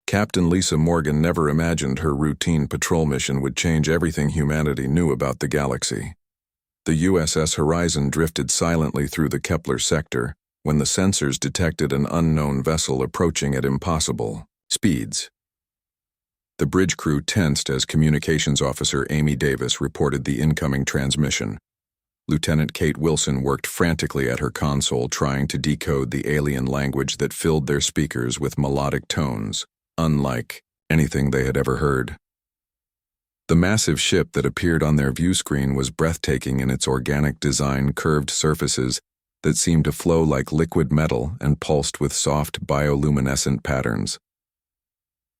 Captain Lisa Morgan never imagined her routine patrol mission would change everything humanity knew about the galaxy. The USS Horizon drifted silently through the Kepler sector when the sensors detected an unknown vessel approaching at impossible speeds. The bridge crew tensed as Communications Officer Amy Davis reported the incoming transmission. Lieutenant Kate Wilson worked frantically at her console trying to decode the alien language that filled their speakers with melodic tones, unlike anything they had ever heard. The massive ship that appeared on their view screen was breathtaking in its organic design, curved surfaces that seemed to flow like liquid metal and pulsed with soft bioluminescent patterns.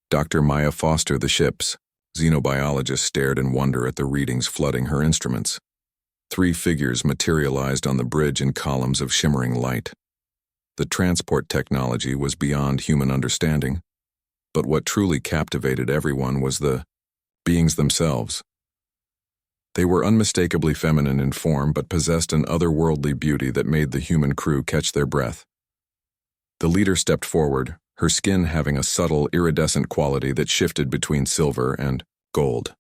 Dr. Maya Foster, the ship's xenobiologist, stared in wonder at the readings flooding her instruments. 3 figures materialized on the bridge in columns of shimmering light. The transport technology was beyond human understanding, but what truly captivated everyone was the beings themselves. They were unmistakably feminine in form but possessed an otherworldly beauty that made the human crew catch their breath. The leader stepped forward, her skin having a subtle, iridescent quality that shifted between silver and gold.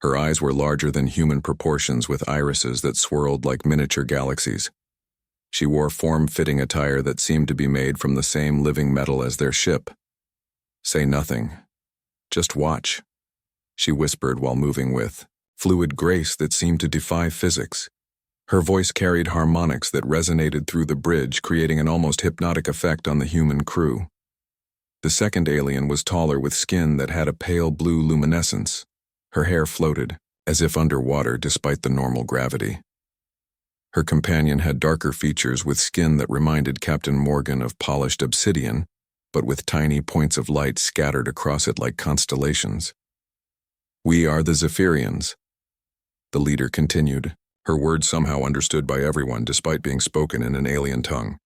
Her eyes were larger than human proportions with irises that swirled like miniature galaxies. She wore form-fitting attire that seemed to be made from the same living metal as their ship. "Say nothing. Just watch," she whispered while moving with fluid grace that seemed to defy physics. Her voice carried harmonics that resonated through the bridge, creating an almost hypnotic effect on the human crew. The second alien was taller with skin that had a pale blue luminescence. Her hair floated, as if underwater despite the normal gravity. Her companion had darker features with skin that reminded Captain Morgan of polished obsidian, but with tiny points of light scattered across it like constellations. "We are the Zephyrians," the leader continued, her words somehow understood by everyone despite being spoken in an alien tongue.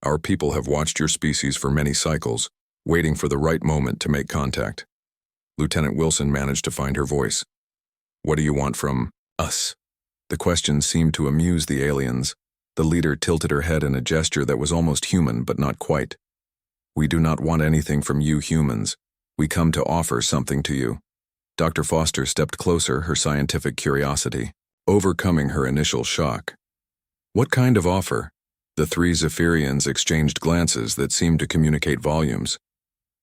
"Our people have watched your species for many cycles, waiting for the right moment to make contact." Lieutenant Wilson managed to find her voice. "What do you want from us?" The question seemed to amuse the aliens. The leader tilted her head in a gesture that was almost human but not quite. "We do not want anything from you humans. We come to offer something to you." Dr. Foster stepped closer, her scientific curiosity overcoming her initial shock. "What kind of offer?" The 3 Zephyrians exchanged glances that seemed to communicate volumes.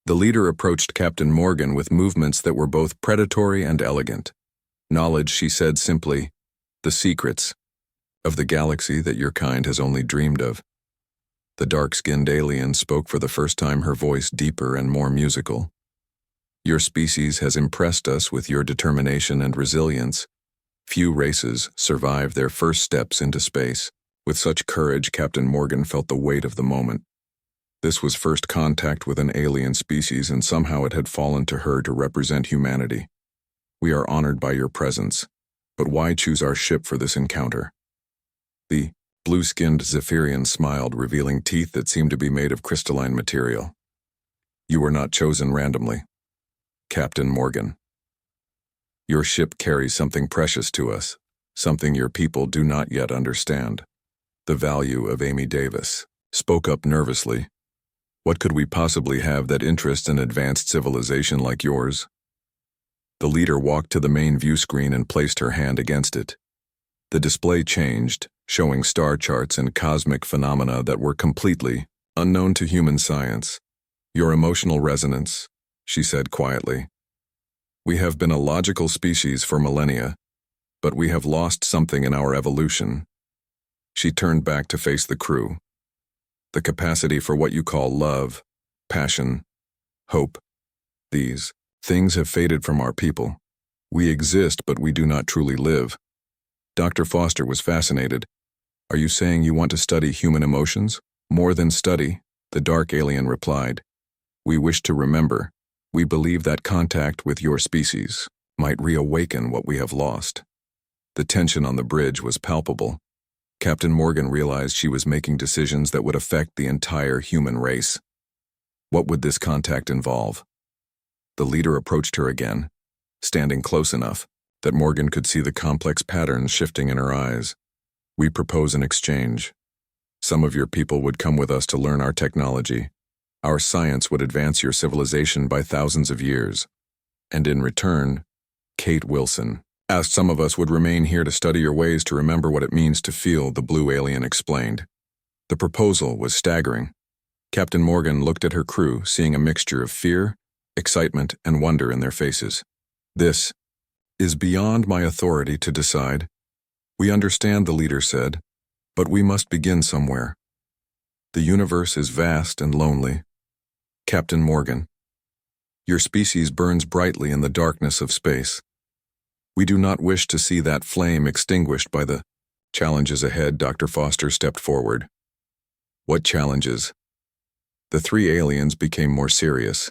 The leader approached Captain Morgan with movements that were both predatory and elegant. "Knowledge," she said simply, "the secrets of the galaxy that your kind has only dreamed of." The dark-skinned alien spoke for the first time, her voice deeper and more musical. "Your species has impressed us with your determination and resilience. Few races survive their first steps into space." With such courage, Captain Morgan felt the weight of the moment. This was first contact with an alien species, and somehow it had fallen to her to represent humanity. "We are honored by your presence, but why choose our ship for this encounter?" The blue-skinned Zephyrian smiled, revealing teeth that seemed to be made of crystalline material. "You were not chosen randomly, Captain Morgan. Your ship carries something precious to us, something your people do not yet understand. The value of." Amy Davis spoke up nervously. "What could we possibly have that interests an advanced civilization like yours?" The leader walked to the main view screen and placed her hand against it. The display changed, showing star charts and cosmic phenomena that were completely unknown to human science. "Your emotional resonance," she said quietly. "We have been a logical species for millennia, but we have lost something in our evolution." She turned back to face the crew. "The capacity for what you call love, passion, hope. These things have faded from our people. We exist, but we do not truly live." Dr. Foster was fascinated. "Are you saying you want to study human emotions?" "More than study," the dark alien replied. "We wish to remember. We believe that contact with your species might reawaken what we have lost." The tension on the bridge was palpable. Captain Morgan realized she was making decisions that would affect the entire human race. What would this contact involve? The leader approached her again, standing close enough that Morgan could see the complex patterns shifting in her eyes. "We propose an exchange. Some of your people would come with us to learn our technology. Our science would advance your civilization by thousands of years. And in return, Kate Wilson asked some of us would remain here to study your ways to remember what it means to feel, the blue alien explained. The proposal was staggering. Captain Morgan looked at her crew, seeing a mixture of fear, excitement, and wonder in their faces. This is beyond my authority to decide. We understand, the leader said, but we must begin somewhere. The universe is vast and lonely. Captain Morgan, your species burns brightly in the darkness of space. We do not wish to see that flame extinguished by the challenges ahead. Dr. Foster stepped forward. What challenges? The three aliens became more serious.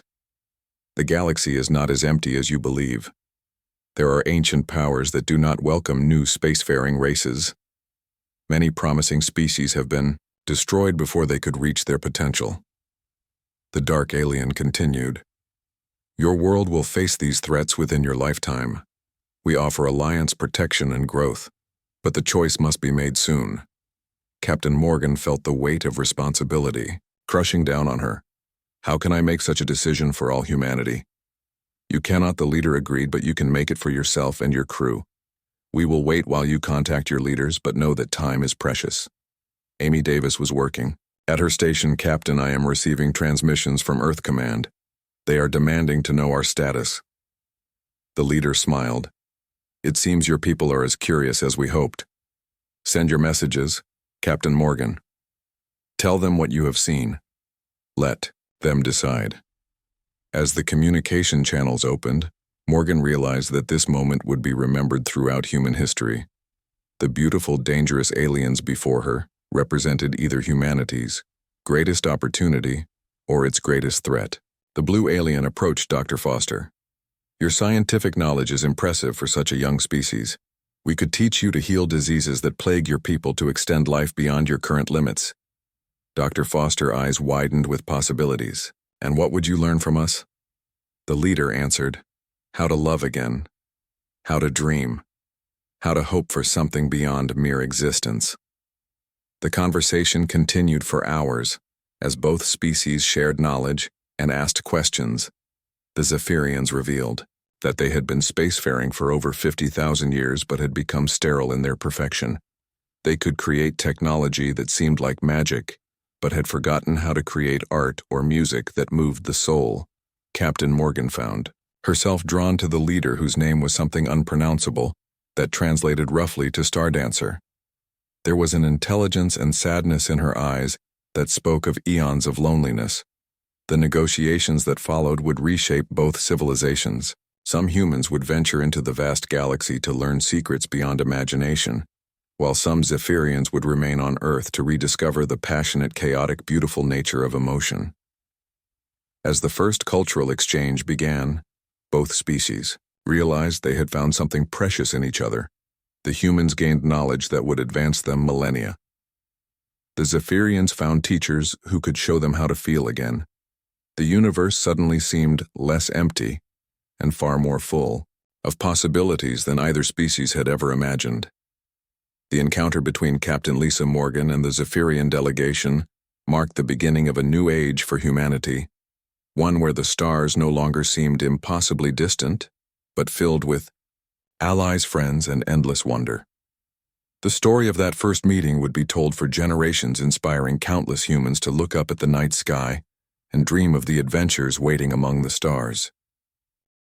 The galaxy is not as empty as you believe. There are ancient powers that do not welcome new spacefaring races. Many promising species have been destroyed before they could reach their potential. The dark alien continued. Your world will face these threats within your lifetime. We offer alliance, protection, and growth, but the choice must be made soon. Captain Morgan felt the weight of responsibility crushing down on her. How can I make such a decision for all humanity? You cannot, the leader agreed, but you can make it for yourself and your crew. We will wait while you contact your leaders, but know that time is precious. Amy Davis was working. At her station, Captain, I am receiving transmissions from Earth Command. They are demanding to know our status. The leader smiled. It seems your people are as curious as we hoped. Send your messages, Captain Morgan. Tell them what you have seen. Let them decide. As the communication channels opened, Morgan realized that this moment would be remembered throughout human history. The beautiful, dangerous aliens before her represented either humanity's greatest opportunity or its greatest threat. The blue alien approached Dr. Foster. Your scientific knowledge is impressive for such a young species. We could teach you to heal diseases that plague your people, to extend life beyond your current limits. Dr. Foster's eyes widened with possibilities. And what would you learn from us? The leader answered, how to love again, how to dream, how to hope for something beyond mere existence. The conversation continued for hours, as both species shared knowledge and asked questions. The Zephyrians revealed that they had been spacefaring for over 50,000 years but had become sterile in their perfection. They could create technology that seemed like magic, but had forgotten how to create art or music that moved the soul. Captain Morgan found herself drawn to the leader, whose name was something unpronounceable that translated roughly to Star Dancer. There was an intelligence and sadness in her eyes that spoke of eons of loneliness. The negotiations that followed would reshape both civilizations. Some humans would venture into the vast galaxy to learn secrets beyond imagination, while some Zephyrians would remain on Earth to rediscover the passionate, chaotic, beautiful nature of emotion. As the first cultural exchange began, both species realized they had found something precious in each other. The humans gained knowledge that would advance them millennia. The Zephyrians found teachers who could show them how to feel again. The universe suddenly seemed less empty and far more full of possibilities than either species had ever imagined. The encounter between Captain Lisa Morgan and the Zephyrian delegation marked the beginning of a new age for humanity, one where the stars no longer seemed impossibly distant, but filled with allies, friends, and endless wonder. The story of that first meeting would be told for generations, inspiring countless humans to look up at the night sky and dream of the adventures waiting among the stars.